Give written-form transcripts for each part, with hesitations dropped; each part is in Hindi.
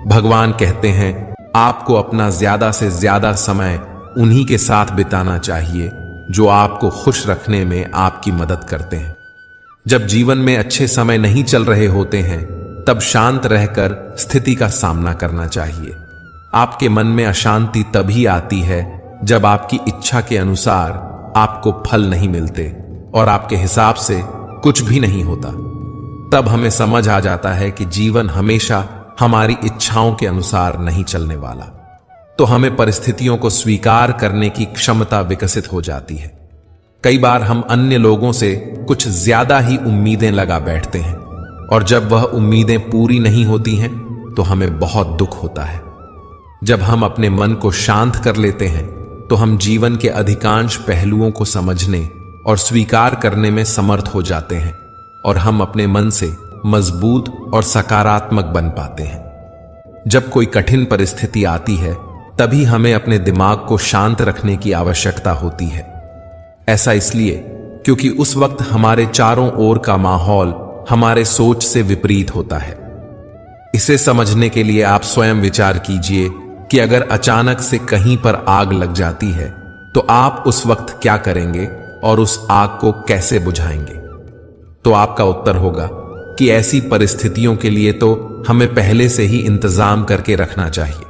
भगवान कहते हैं आपको अपना ज्यादा से ज्यादा समय उन्हीं के साथ बिताना चाहिए जो आपको खुश रखने में आपकी मदद करते हैं। जब जीवन में अच्छे समय नहीं चल रहे होते हैं तब शांत रहकर स्थिति का सामना करना चाहिए। आपके मन में अशांति तभी आती है जब आपकी इच्छा के अनुसार आपको फल नहीं मिलते और आपके हिसाब से कुछ भी नहीं होता। तब हमें समझ आ जाता है कि जीवन हमेशा हमारी इच्छाओं के अनुसार नहीं चलने वाला। तो हमें परिस्थितियों को स्वीकार करने की क्षमता विकसित हो जाती है। कई बार हम अन्य लोगों से कुछ ज्यादा ही उम्मीदें लगा बैठते हैं और जब वह उम्मीदें पूरी नहीं होती हैं तो हमें बहुत दुख होता है। जब हम अपने मन को शांत कर लेते हैं तो हम जीवन के अधिकांश पहलुओं को समझने और स्वीकार करने में समर्थ हो जाते हैं और हम अपने मन से मजबूत और सकारात्मक बन पाते हैं। जब कोई कठिन परिस्थिति आती है तभी हमें अपने दिमाग को शांत रखने की आवश्यकता होती है। ऐसा इसलिए क्योंकि उस वक्त हमारे चारों ओर का माहौल हमारे सोच से विपरीत होता है। इसे समझने के लिए आप स्वयं विचार कीजिए कि अगर अचानक से कहीं पर आग लग जाती है तो आप उस वक्त क्या करेंगे और उस आग को कैसे बुझाएंगे? तो आपका उत्तर होगा कि ऐसी परिस्थितियों के लिए तो हमें पहले से ही इंतजाम करके रखना चाहिए।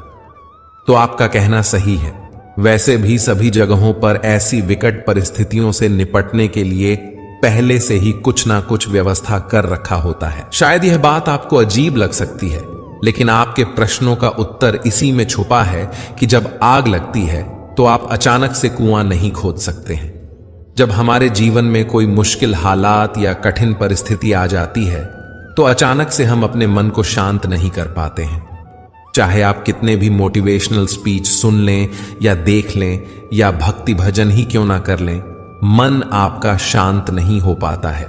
तो आपका कहना सही है। वैसे भी सभी जगहों पर ऐसी विकट परिस्थितियों से निपटने के लिए पहले से ही कुछ ना कुछ व्यवस्था कर रखा होता है। शायद यह बात आपको अजीब लग सकती है, लेकिन आपके प्रश्नों का उत्तर इसी में छुपा है कि जब आग लगती है तो आप अचानक से कुआं नहीं खोद सकते हैं। जब हमारे जीवन में कोई मुश्किल हालात या कठिन परिस्थिति आ जाती है तो अचानक से हम अपने मन को शांत नहीं कर पाते हैं। चाहे आप कितने भी मोटिवेशनल स्पीच सुन लें या देख लें या भक्ति भजन ही क्यों ना कर लें, मन आपका शांत नहीं हो पाता है।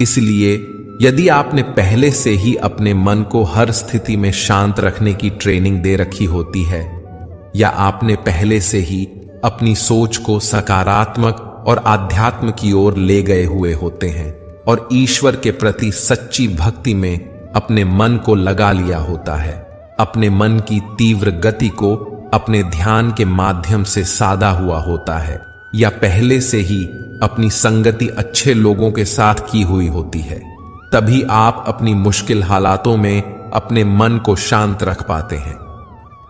इसलिए यदि आपने पहले से ही अपने मन को हर स्थिति में शांत रखने की ट्रेनिंग दे रखी होती है या आपने पहले से ही अपनी सोच को सकारात्मक और आध्यात्म की ओर ले गए हुए होते हैं और ईश्वर के प्रति सच्ची भक्ति में अपने मन को लगा लिया होता है, अपने मन की तीव्र गति को अपने ध्यान के माध्यम से साधा हुआ होता है या पहले से ही अपनी संगति अच्छे लोगों के साथ की हुई होती है, तभी आप अपनी मुश्किल हालातों में अपने मन को शांत रख पाते हैं।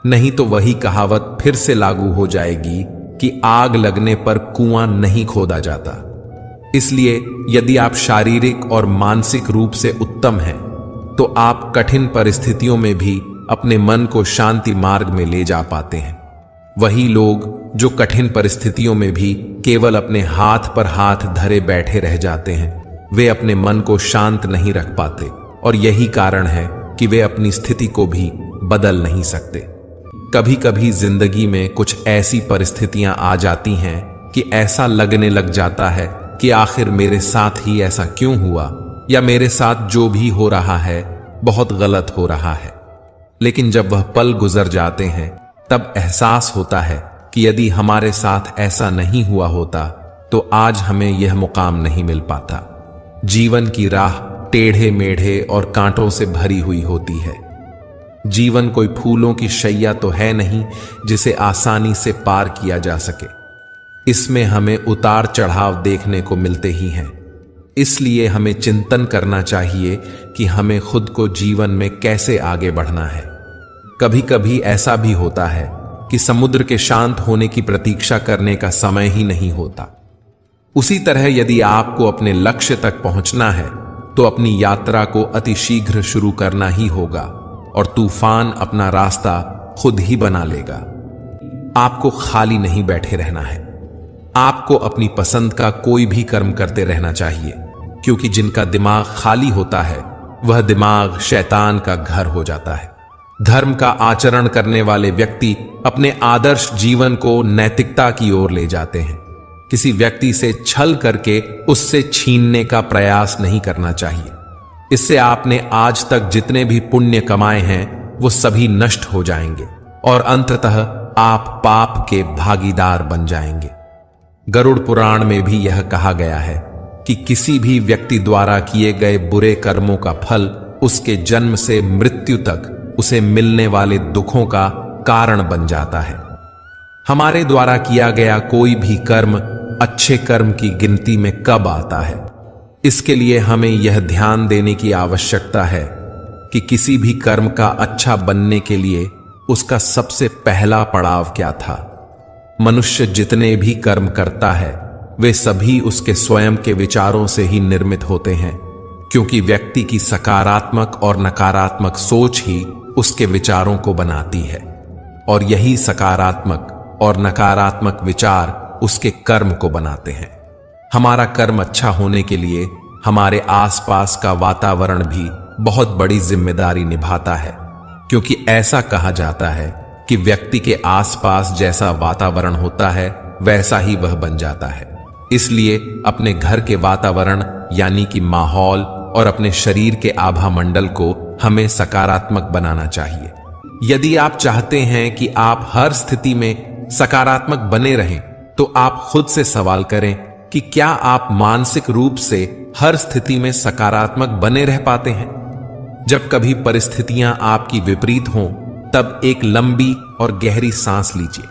नहीं तो वही कहावत फिर से लागू हो जाएगी कि आग लगने पर कुआं नहीं खोदा जाता। इसलिए यदि आप शारीरिक और मानसिक रूप से उत्तम हैं तो आप कठिन परिस्थितियों में भी अपने मन को शांति मार्ग में ले जा पाते हैं। वही लोग जो कठिन परिस्थितियों में भी केवल अपने हाथ पर हाथ धरे बैठे रह जाते हैं, वे अपने मन को शांत नहीं रख पाते और यही कारण है कि वे अपनी स्थिति को भी बदल नहीं सकते। कभी कभी जिंदगी में कुछ ऐसी परिस्थितियां आ जाती हैं कि ऐसा लगने लग जाता है कि आखिर मेरे साथ ही ऐसा क्यों हुआ या मेरे साथ जो भी हो रहा है बहुत गलत हो रहा है। लेकिन जब वह पल गुजर जाते हैं तब एहसास होता है कि यदि हमारे साथ ऐसा नहीं हुआ होता तो आज हमें यह मुकाम नहीं मिल पाता। जीवन की राह टेढ़े मेढ़े और कांटों से भरी हुई होती है। जीवन कोई फूलों की शैया तो है नहीं जिसे आसानी से पार किया जा सके। इसमें हमें उतार चढ़ाव देखने को मिलते ही हैं। इसलिए हमें चिंतन करना चाहिए कि हमें खुद को जीवन में कैसे आगे बढ़ना है। कभी कभी ऐसा भी होता है कि समुद्र के शांत होने की प्रतीक्षा करने का समय ही नहीं होता। उसी तरह यदि आपको अपने लक्ष्य तक पहुंचना है तो अपनी यात्रा को अतिशीघ्र शुरू करना ही होगा और तूफान अपना रास्ता खुद ही बना लेगा। आपको खाली नहीं बैठे रहना है। आपको अपनी पसंद का कोई भी कर्म करते रहना चाहिए, क्योंकि जिनका दिमाग खाली होता है वह दिमाग शैतान का घर हो जाता है। धर्म का आचरण करने वाले व्यक्ति अपने आदर्श जीवन को नैतिकता की ओर ले जाते हैं। किसी व्यक्ति से छल करके उससे छीनने का प्रयास नहीं करना चाहिए। इससे आपने आज तक जितने भी पुण्य कमाए हैं वो सभी नष्ट हो जाएंगे और अंततः आप पाप के भागीदार बन जाएंगे। गरुड़ पुराण में भी यह कहा गया है कि किसी भी व्यक्ति द्वारा किए गए बुरे कर्मों का फल उसके जन्म से मृत्यु तक उसे मिलने वाले दुखों का कारण बन जाता है। हमारे द्वारा किया गया कोई भी कर्म अच्छे कर्म की गिनती में कब आता है, इसके लिए हमें यह ध्यान देने की आवश्यकता है कि किसी भी कर्म का अच्छा बनने के लिए उसका सबसे पहला पड़ाव क्या था। मनुष्य जितने भी कर्म करता है वे सभी उसके स्वयं के विचारों से ही निर्मित होते हैं, क्योंकि व्यक्ति की सकारात्मक और नकारात्मक सोच ही उसके विचारों को बनाती है, और यही सकारात्मक और नकारात्मक विचार उसके कर्म को बनाते हैं। हमारा कर्म अच्छा होने के लिए हमारे आसपास का वातावरण भी बहुत बड़ी जिम्मेदारी निभाता है, क्योंकि ऐसा कहा जाता है कि व्यक्ति के आसपास जैसा वातावरण होता है वैसा ही वह बन जाता है। इसलिए अपने घर के वातावरण यानी कि माहौल और अपने शरीर के आभा मंडल को हमें सकारात्मक बनाना चाहिए। यदि आप चाहते हैं कि आप हर स्थिति में सकारात्मक बने रहें, तो आप खुद से सवाल करें कि क्या आप मानसिक रूप से हर स्थिति में सकारात्मक बने रह पाते हैं। जब कभी परिस्थितियां आपकी विपरीत हों, तब एक लंबी और गहरी सांस लीजिए।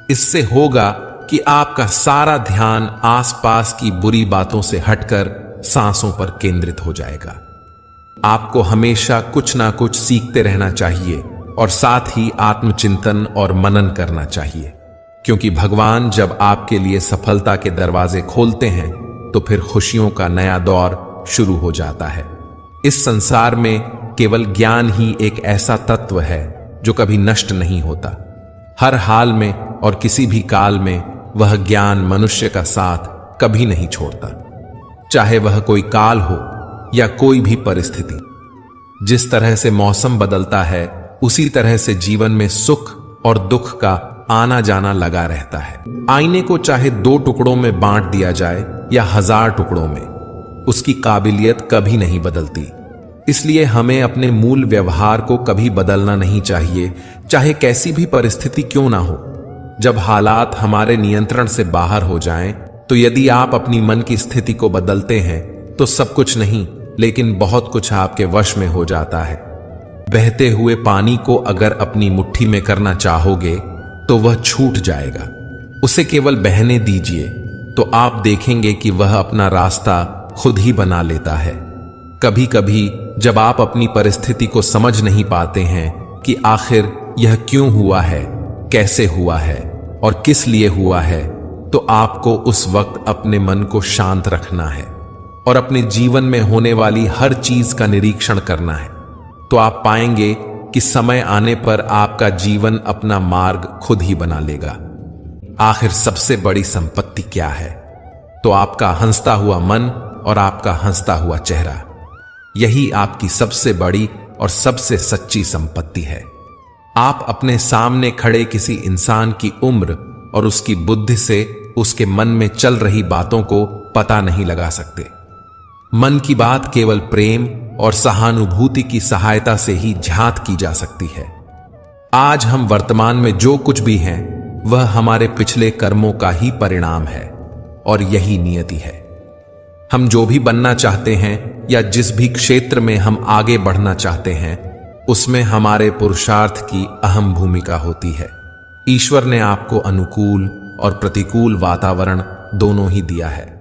इससे होगा कि आपका सारा ध्यान आसपास की बुरी बातों से हटकर सांसों पर केंद्रित हो जाएगा। आपको हमेशा कुछ ना कुछ सीखते रहना चाहिए और साथ ही आत्मचिंतन और मनन करना चाहिए, क्योंकि भगवान जब आपके लिए सफलता के दरवाजे खोलते हैं तो फिर खुशियों का नया दौर शुरू हो जाता है। इस संसार में केवल ज्ञान ही एक ऐसा तत्व है जो कभी नष्ट नहीं होता। हर हाल में और किसी भी काल में वह ज्ञान मनुष्य का साथ कभी नहीं छोड़ता, चाहे वह कोई काल हो या कोई भी परिस्थिति। जिस तरह से मौसम बदलता है उसी तरह से जीवन में सुख और दुख का आना जाना लगा रहता है। आईने को चाहे 2 टुकड़ों में बांट दिया जाए या 1000 टुकड़ों में, उसकी काबिलियत कभी नहीं बदलती। इसलिए हमें अपने मूल व्यवहार को कभी बदलना नहीं चाहिए, चाहे कैसी भी परिस्थिति क्यों ना हो। जब हालात हमारे नियंत्रण से बाहर हो जाएं, तो यदि आप अपनी मन की स्थिति को बदलते हैं तो सब कुछ नहीं लेकिन बहुत कुछ आपके वश में हो जाता है। बहते हुए पानी को अगर अपनी मुट्ठी में करना चाहोगे तो वह छूट जाएगा। उसे केवल बहने दीजिए तो आप देखेंगे कि वह अपना रास्ता खुद ही बना लेता है। कभी कभी जब आप अपनी परिस्थिति को समझ नहीं पाते हैं कि आखिर यह क्यों हुआ है, कैसे हुआ है और किस लिए हुआ है, तो आपको उस वक्त अपने मन को शांत रखना है और अपने जीवन में होने वाली हर चीज का निरीक्षण करना है। तो आप पाएंगे कि समय आने पर आपका जीवन अपना मार्ग खुद ही बना लेगा। आखिर सबसे बड़ी संपत्ति क्या है? तो आपका हंसता हुआ मन और आपका हंसता हुआ चेहरा। यही आपकी सबसे बड़ी और सबसे सच्ची संपत्ति है। आप अपने सामने खड़े किसी इंसान की उम्र और उसकी बुद्धि से उसके मन में चल रही बातों को पता नहीं लगा सकते। मन की बात केवल प्रेम और सहानुभूति की सहायता से ही झांत की जा सकती है। आज हम वर्तमान में जो कुछ भी हैं वह हमारे पिछले कर्मों का ही परिणाम है और यही नियति है। हम जो भी बनना चाहते हैं या जिस भी क्षेत्र में हम आगे बढ़ना चाहते हैं उसमें हमारे पुरुषार्थ की अहम भूमिका होती है। ईश्वर ने आपको अनुकूल और प्रतिकूल वातावरण दोनों ही दिया है।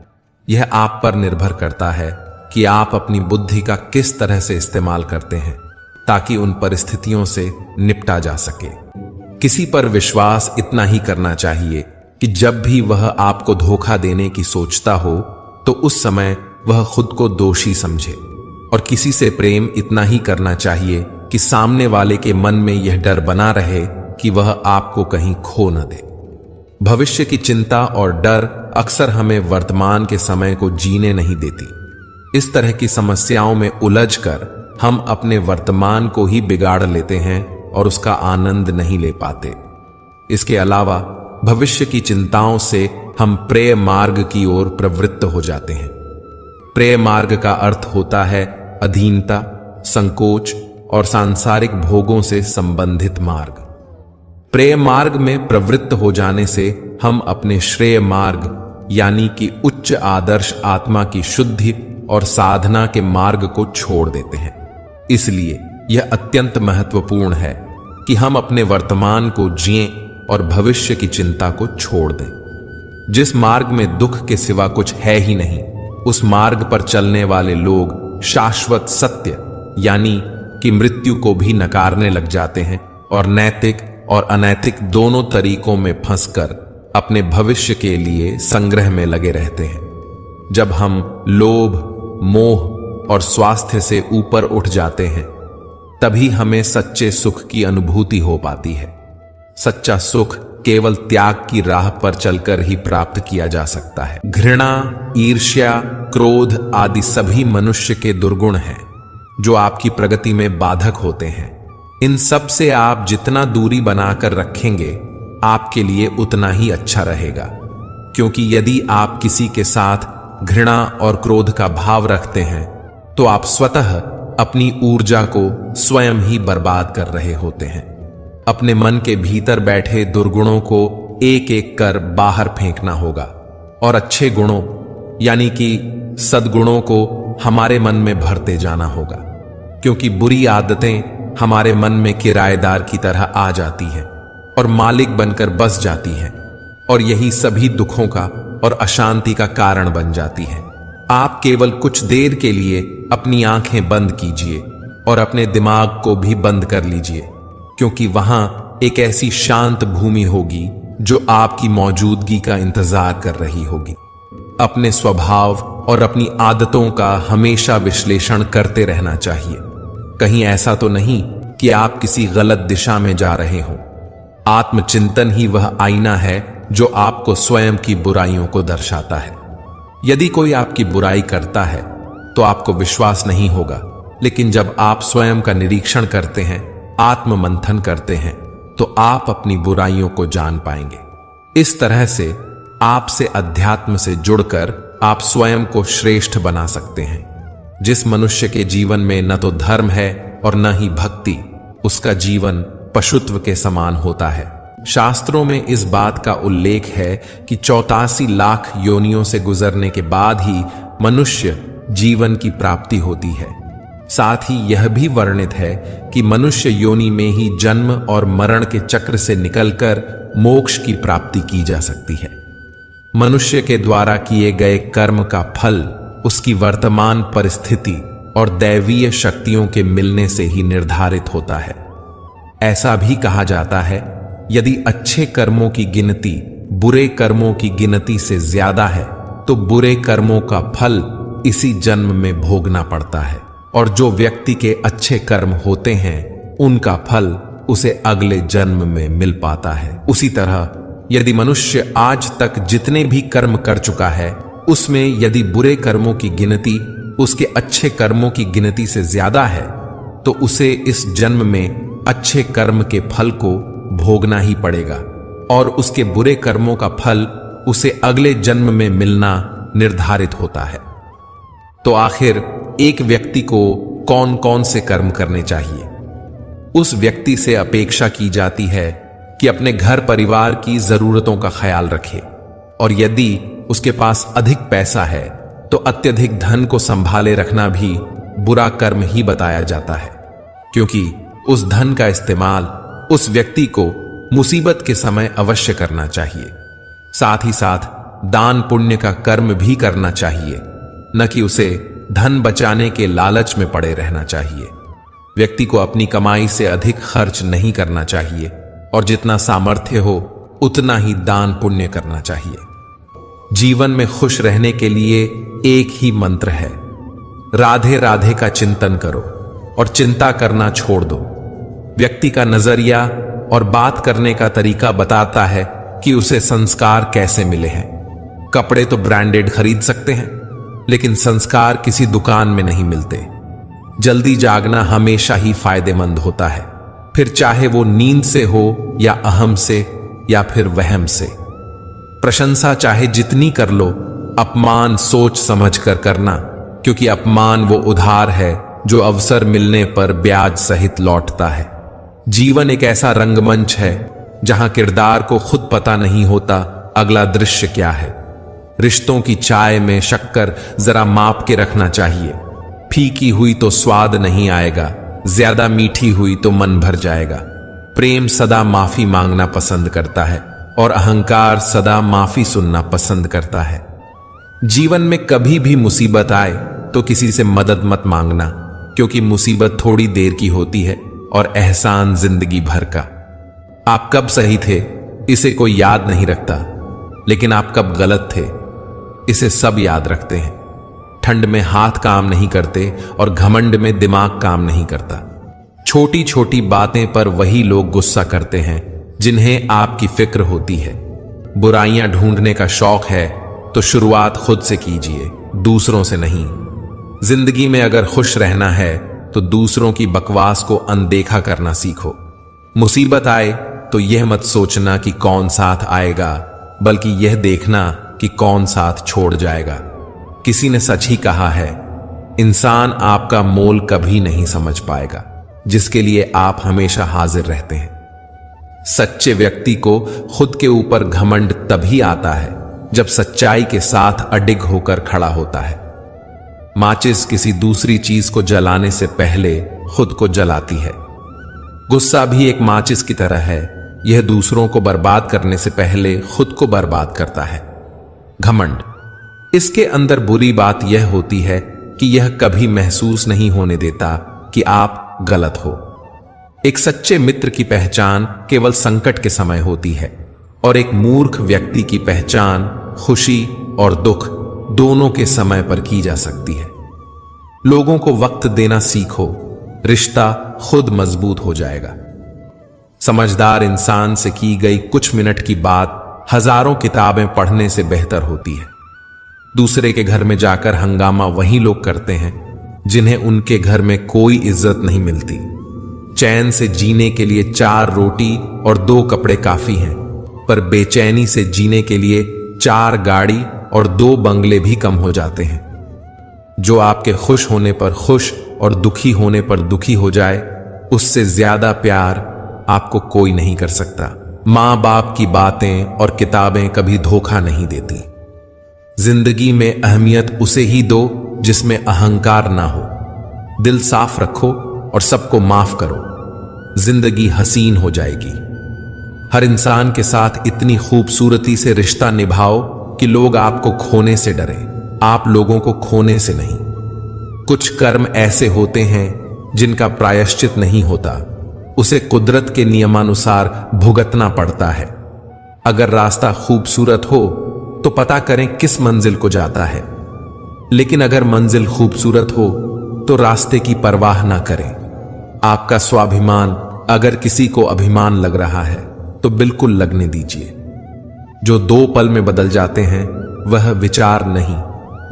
यह आप पर निर्भर करता है कि आप अपनी बुद्धि का किस तरह से इस्तेमाल करते हैं ताकि उन परिस्थितियों से निपटा जा सके। किसी पर विश्वास इतना ही करना चाहिए कि जब भी वह आपको धोखा देने की सोचता हो तो उस समय वह खुद को दोषी समझे, और किसी से प्रेम इतना ही करना चाहिए कि सामने वाले के मन में यह डर बना रहे कि वह आपको कहीं खो न दे। भविष्य की चिंता और डर अक्सर हमें वर्तमान के समय को जीने नहीं देती। इस तरह की समस्याओं में उलझकर हम अपने वर्तमान को ही बिगाड़ लेते हैं और उसका आनंद नहीं ले पाते। इसके अलावा भविष्य की चिंताओं से हम प्रेय मार्ग की ओर प्रवृत्त हो जाते हैं। प्रेय मार्ग का अर्थ होता है अधीनता, संकोच और सांसारिक भोगों से संबंधित मार्ग। प्रेय मार्ग में प्रवृत्त हो जाने से हम अपने श्रेय मार्ग यानी कि उच्च आदर्श आत्मा की शुद्धि और साधना के मार्ग को छोड़ देते हैं। इसलिए यह अत्यंत महत्वपूर्ण है कि हम अपने वर्तमान को जिएं और भविष्य की चिंता को छोड़ दें। जिस मार्ग में दुख के सिवा कुछ है ही नहीं, उस मार्ग पर चलने वाले लोग शाश्वत सत्य यानी कि मृत्यु को भी नकारने लग जाते हैं और नैतिक और अनैतिक दोनों तरीकों में फंसकर अपने भविष्य के लिए संग्रह में लगे रहते हैं। जब हम लोभ, मोह और स्वास्थ्य से ऊपर उठ जाते हैं, तभी हमें सच्चे सुख की अनुभूति हो पाती है। सच्चा सुख केवल त्याग की राह पर चलकर ही प्राप्त किया जा सकता है। घृणा, ईर्ष्या, क्रोध आदि सभी मनुष्य के दुर्गुण हैं जो आपकी प्रगति में बाधक होते हैं। इन सब से आप जितना दूरी बनाकर रखेंगे, आपके लिए उतना ही अच्छा रहेगा, क्योंकि यदि आप किसी के साथ घृणा और क्रोध का भाव रखते हैं तो आप स्वतः अपनी ऊर्जा को स्वयं ही बर्बाद कर रहे होते हैं। अपने मन के भीतर बैठे दुर्गुणों को एक एक कर बाहर फेंकना होगा और अच्छे गुणों यानी कि सद्गुणों को हमारे मन में भरते जाना होगा, क्योंकि बुरी आदतें हमारे मन में किराएदार की तरह आ जाती हैं और मालिक बनकर बस जाती हैं और यही सभी दुखों का और अशांति का कारण बन जाती है। आप केवल कुछ देर के लिए अपनी आंखें बंद कीजिए और अपने दिमाग को भी बंद कर लीजिए, क्योंकि वहां एक ऐसी शांत भूमि होगी जो आपकी मौजूदगी का इंतजार कर रही होगी। अपने स्वभाव और अपनी आदतों का हमेशा विश्लेषण करते रहना चाहिए। कहीं ऐसा तो नहीं कि आप किसी गलत दिशा में जा रहे हो। आत्मचिंतन ही वह आईना है जो आपको स्वयं की बुराइयों को दर्शाता है। यदि कोई आपकी बुराई करता है तो आपको विश्वास नहीं होगा, लेकिन जब आप स्वयं का निरीक्षण करते हैं, आत्म मंथन करते हैं, तो आप अपनी बुराइयों को जान पाएंगे। इस तरह से आपसे अध्यात्म से जुड़कर आप स्वयं को श्रेष्ठ बना सकते हैं। जिस मनुष्य के जीवन में न तो धर्म है और न ही भक्ति, उसका जीवन पशुत्व के समान होता है। शास्त्रों में इस बात का उल्लेख है कि 84 लाख योनियों से गुजरने के बाद ही मनुष्य जीवन की प्राप्ति होती है। साथ ही यह भी वर्णित है कि मनुष्य योनि में ही जन्म और मरण के चक्र से निकलकर मोक्ष की प्राप्ति की जा सकती है। मनुष्य के द्वारा किए गए कर्म का फल उसकी वर्तमान परिस्थिति और दैवीय शक्तियों के मिलने से ही निर्धारित होता है। ऐसा भी कहा जाता है, यदि अच्छे कर्मों की गिनती बुरे कर्मों की गिनती से ज्यादा है तो बुरे कर्मों का फल इसी जन्म में भोगना पड़ता है, और जो व्यक्ति के अच्छे कर्म होते हैं उनका फल उसे अगले जन्म में मिल पाता है। उसी तरह यदि मनुष्य आज तक जितने भी कर्म कर चुका है, उसमें यदि बुरे कर्मों की गिनती उसके अच्छे कर्मों की गिनती से ज्यादा है तो उसे इस जन्म में अच्छे कर्म के फल को भोगना ही पड़ेगा, और उसके बुरे कर्मों का फल उसे अगले जन्म में मिलना निर्धारित होता है। तो आखिर एक व्यक्ति को कौन कौन से कर्म करने चाहिए? उस व्यक्ति से अपेक्षा की जाती है कि अपने घर परिवार की जरूरतों का ख्याल रखे, और यदि उसके पास अधिक पैसा है तो अत्यधिक धन को संभाले रखना भी बुरा कर्म ही बताया जाता है, क्योंकि उस धन का इस्तेमाल उस व्यक्ति को मुसीबत के समय अवश्य करना चाहिए। साथ ही साथ दान पुण्य का कर्म भी करना चाहिए, न कि उसे धन बचाने के लालच में पड़े रहना चाहिए। व्यक्ति को अपनी कमाई से अधिक खर्च नहीं करना चाहिए, और जितना सामर्थ्य हो उतना ही दान पुण्य करना चाहिए। जीवन में खुश रहने के लिए एक ही मंत्र है, राधे राधे का चिंतन करो और चिंता करना छोड़ दो। व्यक्ति का नजरिया और बात करने का तरीका बताता है कि उसे संस्कार कैसे मिले हैं। कपड़े तो ब्रांडेड खरीद सकते हैं, लेकिन संस्कार किसी दुकान में नहीं मिलते। जल्दी जागना हमेशा ही फायदेमंद होता है, फिर चाहे वो नींद से हो या अहम से या फिर वहम से। प्रशंसा चाहे जितनी कर लो, अपमान सोच समझ कर करना, क्योंकि अपमान वो उधार है जो अवसर मिलने पर ब्याज सहित लौटता है। जीवन एक ऐसा रंगमंच है जहां किरदार को खुद पता नहीं होता अगला दृश्य क्या है। रिश्तों की चाय में शक्कर जरा माप के रखना चाहिए। फीकी हुई तो स्वाद नहीं आएगा, ज्यादा मीठी हुई तो मन भर जाएगा। प्रेम सदा माफी मांगना पसंद करता है और अहंकार सदा माफी सुनना पसंद करता है। जीवन में कभी भी मुसीबत आए तो किसी से मदद मत मांगना, क्योंकि मुसीबत थोड़ी देर की होती है और एहसान जिंदगी भर का। आप कब सही थे इसे कोई याद नहीं रखता, लेकिन आप कब गलत थे इसे सब याद रखते हैं। ठंड में हाथ काम नहीं करते और घमंड में दिमाग काम नहीं करता। छोटी छोटी बातें पर वही लोग गुस्सा करते हैं जिन्हें आपकी फिक्र होती है। बुराइयां ढूंढने का शौक है तो शुरुआत खुद से कीजिए, दूसरों से नहीं। जिंदगी में अगर खुश रहना है तो दूसरों की बकवास को अनदेखा करना सीखो। मुसीबत आए तो यह मत सोचना कि कौन साथ आएगा, बल्कि यह देखना कि कौन साथ छोड़ जाएगा। किसी ने सच ही कहा है, इंसान आपका मोल कभी नहीं समझ पाएगा जिसके लिए आप हमेशा हाजिर रहते हैं। सच्चे व्यक्ति को खुद के ऊपर घमंड तभी आता है जब सच्चाई के साथ अडिग होकर खड़ा होता है। माचिस किसी दूसरी चीज को जलाने से पहले खुद को जलाती है। गुस्सा भी एक माचिस की तरह है, यह दूसरों को बर्बाद करने से पहले खुद को बर्बाद करता है। घमंड, इसके अंदर बुरी बात यह होती है कि यह कभी महसूस नहीं होने देता कि आप गलत हो। एक सच्चे मित्र की पहचान केवल संकट के समय होती है और एक मूर्ख व्यक्ति की पहचान खुशी और दुख दोनों के समय पर की जा सकती है। लोगों को वक्त देना सीखो, रिश्ता खुद मजबूत हो जाएगा। समझदार इंसान से की गई कुछ मिनट की बात हजारों किताबें पढ़ने से बेहतर होती है। दूसरे के घर में जाकर हंगामा वही लोग करते हैं जिन्हें उनके घर में कोई इज्जत नहीं मिलती। चैन से जीने के लिए 4 रोटी और 2 कपड़े काफी हैं, पर बेचैनी से जीने के लिए 4 गाड़ी और 2 बंगले भी कम हो जाते हैं। जो आपके खुश होने पर खुश और दुखी होने पर दुखी हो जाए, उससे ज्यादा प्यार आपको कोई नहीं कर सकता। मां बाप की बातें और किताबें कभी धोखा नहीं देती। जिंदगी में अहमियत उसे ही दो जिसमें अहंकार ना हो। दिल साफ रखो और सबको माफ करो, जिंदगी हसीन हो जाएगी। हर इंसान के साथ इतनी खूबसूरती से रिश्ता निभाओ कि लोग आपको खोने से डरें, आप लोगों को खोने से नहीं। कुछ कर्म ऐसे होते हैं जिनका प्रायश्चित नहीं होता, उसे कुदरत के नियमानुसार भुगतना पड़ता है। अगर रास्ता खूबसूरत हो तो पता करें किस मंजिल को जाता है, लेकिन अगर मंजिल खूबसूरत हो तो रास्ते की परवाह ना करें। आपका स्वाभिमान अगर किसी को अभिमान लग रहा है तो बिल्कुल लगने दीजिए। जो 2 पल में बदल जाते हैं वह विचार नहीं,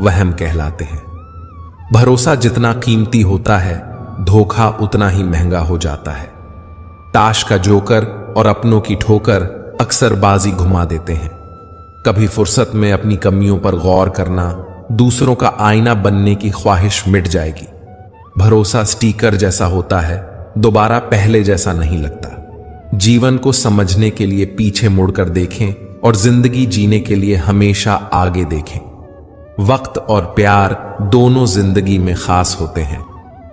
वहम कहलाते हैं। भरोसा जितना कीमती होता है, धोखा उतना ही महंगा हो जाता है। ताश का जोकर और अपनों की ठोकर अक्सर बाजी घुमा देते हैं। कभी फुर्सत में अपनी कमियों पर गौर करना, दूसरों का आईना बनने की ख्वाहिश मिट जाएगी। भरोसा स्टीकर जैसा होता है, दोबारा पहले जैसा नहीं लगता। जीवन को समझने के लिए पीछे मुड़कर देखें और जिंदगी जीने के लिए हमेशा आगे देखें। वक्त और प्यार दोनों जिंदगी में खास होते हैं।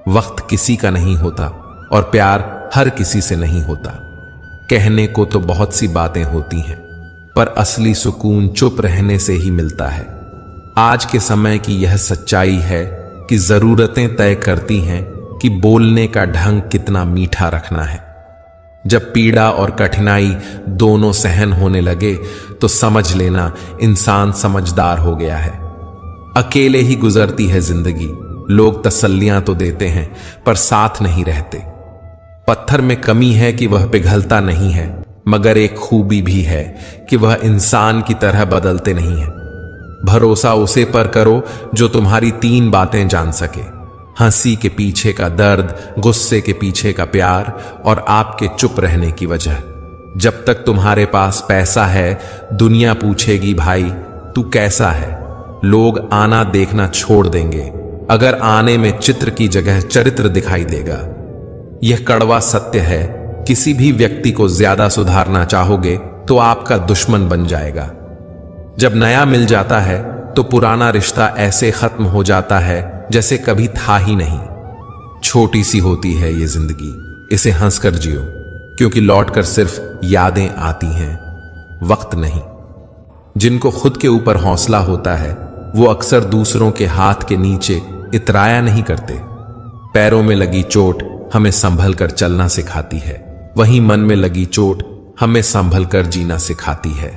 वक्त किसी का नहीं होता और प्यार हर किसी से नहीं होता। कहने को तो बहुत सी बातें होती हैं, पर असली सुकून चुप रहने से ही मिलता है। आज के समय की यह सच्चाई है कि जरूरतें तय करती हैं कि बोलने का ढंग कितना मीठा रखना है। जब पीड़ा और कठिनाई दोनों सहन होने लगे तो समझ लेना इंसान समझदार हो गया है। अकेले ही गुजरती है जिंदगी। लोग तसल्लियां तो देते हैं पर साथ नहीं रहते। पत्थर में कमी है कि वह पिघलता नहीं है, मगर एक खूबी भी है कि वह इंसान की तरह बदलते नहीं है। भरोसा उसे पर करो जो तुम्हारी 3 बातें जान सके: हंसी के पीछे का दर्द, गुस्से के पीछे का प्यार और आपके चुप रहने की वजह। जब तक तुम्हारे पास पैसा है, दुनिया पूछेगी भाई तू कैसा है। लोग आना देखना छोड़ देंगे अगर आने में चित्र की जगह चरित्र दिखाई देगा। यह कड़वा सत्य है, किसी भी व्यक्ति को ज्यादा सुधारना चाहोगे तो आपका दुश्मन बन जाएगा। जब नया मिल जाता है तो पुराना रिश्ता ऐसे खत्म हो जाता है जैसे कभी था ही नहीं। छोटी सी होती है ये जिंदगी, इसे हंसकर जियो, क्योंकि लौटकर सिर्फ यादें आती हैं, वक्त नहीं। जिनको खुद के ऊपर हौसला होता है वो अक्सर दूसरों के हाथ के नीचे इतराया नहीं करते। पैरों में लगी चोट हमें संभल कर चलना सिखाती है, वहीं मन में लगी चोट हमें संभल कर जीना सिखाती है।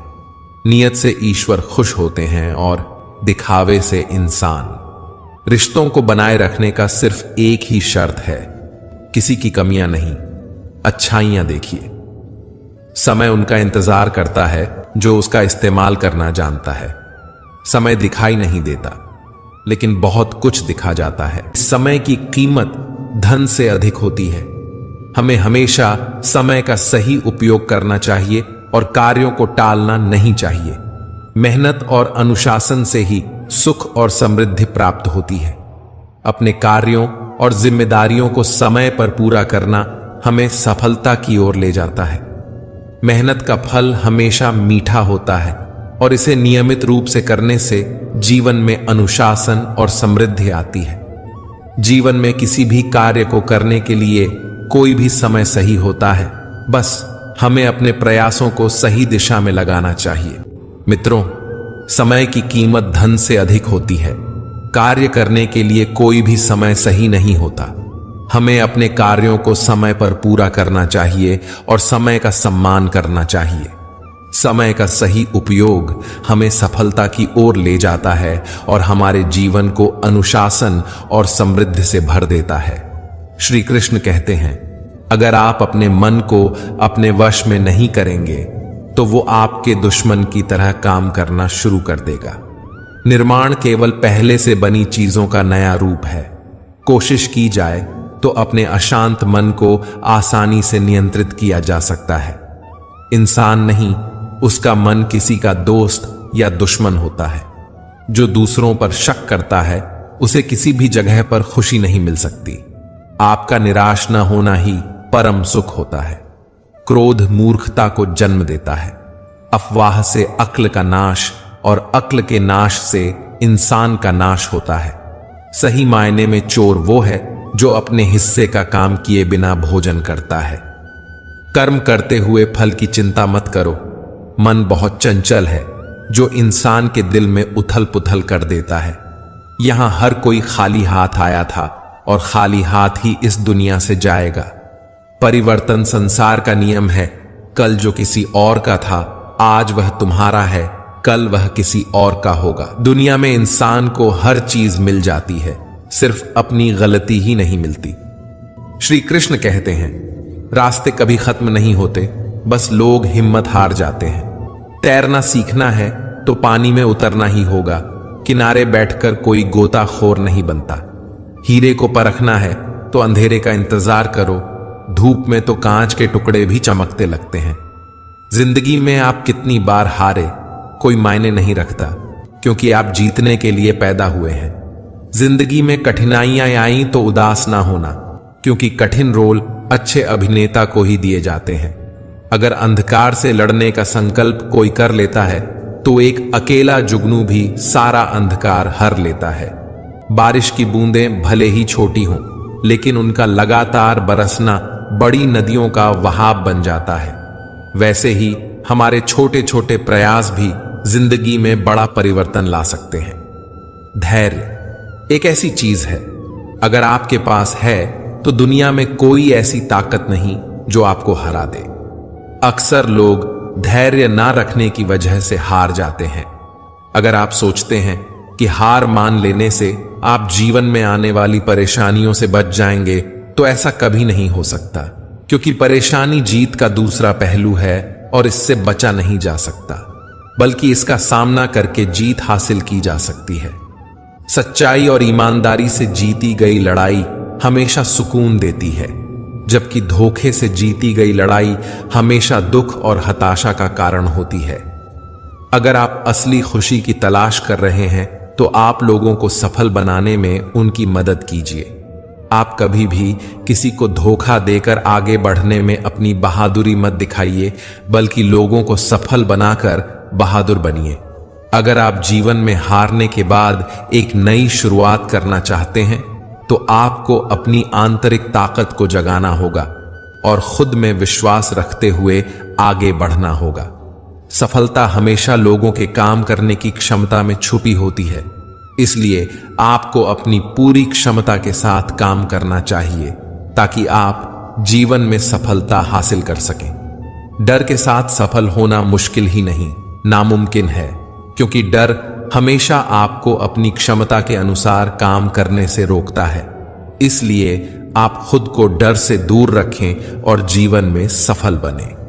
नियत से ईश्वर खुश होते हैं और दिखावे से इंसान। रिश्तों को बनाए रखने का सिर्फ एक ही शर्त है, किसी की कमियां नहीं, अच्छाइयां देखिए। समय उनका इंतजार करता है जो उसका इस्तेमाल करना जानता है। समय दिखाई नहीं देता, लेकिन बहुत कुछ दिखा जाता है। समय की कीमत धन से अधिक होती है। हमें हमेशा समय का सही उपयोग करना चाहिए और कार्यों को टालना नहीं चाहिए। मेहनत और अनुशासन से ही सुख और समृद्धि प्राप्त होती है। अपने कार्यों और जिम्मेदारियों को समय पर पूरा करना हमें सफलता की ओर ले जाता है। मेहनत का फल हमेशा मीठा होता है और इसे नियमित रूप से करने से जीवन में अनुशासन और समृद्धि आती है। जीवन में किसी भी कार्य को करने के लिए कोई भी समय सही होता है, बस हमें अपने प्रयासों को सही दिशा में लगाना चाहिए। मित्रों, समय की कीमत धन से अधिक होती है। कार्य करने के लिए कोई भी समय सही नहीं होता। हमें अपने कार्यों को समय पर पूरा करना चाहिए और समय का सम्मान करना चाहिए। समय का सही उपयोग हमें सफलता की ओर ले जाता है और हमारे जीवन को अनुशासन और समृद्धि से भर देता है। श्री कृष्ण कहते हैं, अगर आप अपने मन को अपने वश में नहीं करेंगे तो वो आपके दुश्मन की तरह काम करना शुरू कर देगा। निर्माण केवल पहले से बनी चीजों का नया रूप है। कोशिश की जाए तो अपने अशांत मन को आसानी से नियंत्रित किया जा सकता है। इंसान नहीं, उसका मन किसी का दोस्त या दुश्मन होता है। जो दूसरों पर शक करता है उसे किसी भी जगह पर खुशी नहीं मिल सकती। आपका निराश न होना ही परम सुख होता है। क्रोध मूर्खता को जन्म देता है। अफवाह से अक्ल का नाश और अक्ल के नाश से इंसान का नाश होता है। सही मायने में चोर वो है जो अपने हिस्से का काम किए बिना भोजन करता है। कर्म करते हुए फल की चिंता मत करो। मन बहुत चंचल है जो इंसान के दिल में उथल पुथल कर देता है। यहां हर कोई खाली हाथ आया था और खाली हाथ ही इस दुनिया से जाएगा। परिवर्तन संसार का नियम है। कल जो किसी और का था आज वह तुम्हारा है, कल वह किसी और का होगा। दुनिया में इंसान को हर चीज मिल जाती है, सिर्फ अपनी गलती ही नहीं मिलती। श्री कृष्ण कहते हैं, रास्ते कभी खत्म नहीं होते, बस लोग हिम्मत हार जाते हैं। तैरना सीखना है तो पानी में उतरना ही होगा। किनारे बैठकर कोई गोताखोर नहीं बनता। हीरे को परखना है तो अंधेरे का इंतजार करो। धूप में तो कांच के टुकड़े भी चमकते लगते हैं। जिंदगी में आप कितनी बार हारे कोई मायने नहीं रखता, क्योंकि आप जीतने के लिए पैदा हुए हैं। जिंदगी में कठिनाइयां आई तो उदास ना होना, क्योंकि कठिन रोल अच्छे अभिनेता को ही दिए जाते हैं। अगर अंधकार से लड़ने का संकल्प कोई कर लेता है तो एक अकेला जुगनू भी सारा अंधकार हर लेता है। बारिश की बूंदें भले ही छोटी हों, लेकिन उनका लगातार बरसना बड़ी नदियों का वहाव बन जाता है। वैसे ही हमारे छोटे छोटे प्रयास भी जिंदगी में बड़ा परिवर्तन ला सकते हैं। धैर्य एक ऐसी चीज है, अगर आपके पास है तो दुनिया में कोई ऐसी ताकत नहीं जो आपको हरा दे। अक्सर लोग धैर्य ना रखने की वजह से हार जाते हैं। अगर आप सोचते हैं कि हार मान लेने से आप जीवन में आने वाली परेशानियों से बच जाएंगे, तो ऐसा कभी नहीं हो सकता, क्योंकि परेशानी जीत का दूसरा पहलू है और इससे बचा नहीं जा सकता, बल्कि इसका सामना करके जीत हासिल की जा सकती है। सच्चाई और ईमानदारी से जीती गई लड़ाई हमेशा सुकून देती है, जबकि धोखे से जीती गई लड़ाई हमेशा दुख और हताशा का कारण होती है। अगर आप असली खुशी की तलाश कर रहे हैं तो आप लोगों को सफल बनाने में उनकी मदद कीजिए। आप कभी भी किसी को धोखा देकर आगे बढ़ने में अपनी बहादुरी मत दिखाइए, बल्कि लोगों को सफल बनाकर बहादुर बनिए। अगर आप जीवन में हारने के बाद एक नई शुरुआत करना चाहते हैं तो आपको अपनी आंतरिक ताकत को जगाना होगा और खुद में विश्वास रखते हुए आगे बढ़ना होगा। सफलता हमेशा लोगों के काम करने की क्षमता में छुपी होती है, इसलिए आपको अपनी पूरी क्षमता के साथ काम करना चाहिए ताकि आप जीवन में सफलता हासिल कर सकें। डर के साथ सफल होना मुश्किल ही नहीं, नामुमकिन है, क्योंकि डर हमेशा आपको अपनी क्षमता के अनुसार काम करने से रोकता है। इसलिए आप खुद को डर से दूर रखें और जीवन में सफल बनें।